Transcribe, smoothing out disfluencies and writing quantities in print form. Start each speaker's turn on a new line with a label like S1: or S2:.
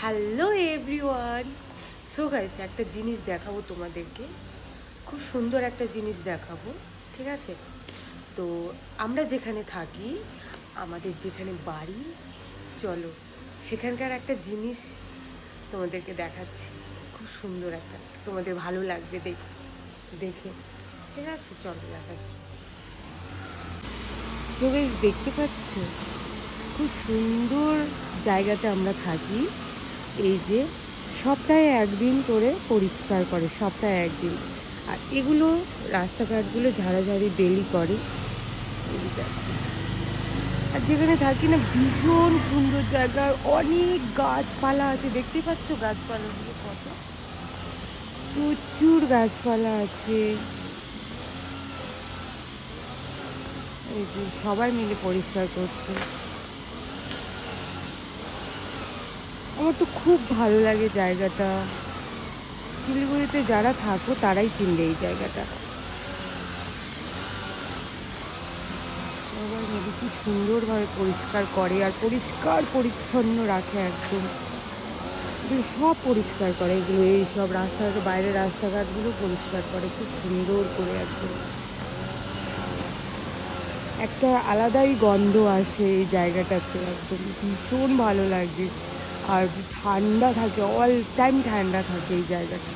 S1: Hello everyone. So guys, একটা জিনিস দেখাবো তোমাদেরকে, খুব সুন্দর একটা জিনিস দেখাবো, ঠিক আছে? তো আমরা যেখানে থাকি, আমাদের যেখানে বাড়ি, চলো সেখানকার একটা জিনিস তোমাদেরকে দেখাচ্ছি। খুব সুন্দর একটা, তোমাদের ভালো লাগবে দেখে, ঠিক আছে? চলো দেখাচ্ছি। তো গাইস, দেখতে পাচ্ছ খুব সুন্দর জায়গাতে আমরা থাকি। এই যে সপ্তাহে একদিন করে পরিষ্কার করে, সপ্তাহে একদিন। আর এগুলো রাস্তাঘাটগুলো ঝাড়াঝাড়ি ডেলি করে। এই দেখো। আর যেখানে থাকি না, ভীষণ সুন্দর জায়গা, অনেক গাছপালা আছে, দেখতে পাচ্ছ গাছপালাগুলো কত, প্রচুর গাছপালা আছে। এই যে সবাই মিলে পরিষ্কার করছে। আমার তো খুব ভালো লাগে জায়গাটা। শিলিগুড়িতে যারা থাকো তারাই চিনবে এই জায়গাটা। সবাই মিলে কি সুন্দরভাবে পরিষ্কার করে, আর পরিষ্কার পরিচ্ছন্ন রাখে একদম। এগুলো সব পরিষ্কার করে, এগুলো এইসব রাস্তাঘাট, বাইরের রাস্তাঘাটগুলো পরিষ্কার করে খুব সুন্দর করে একদম। একটা আলাদাই গন্ধ আসে এই জায়গাটাতে, একদম ভীষণ ভালো লাগে। আর ঠান্ডা থাকে, অল টাইম ঠান্ডা থাকে এই জায়গাটা।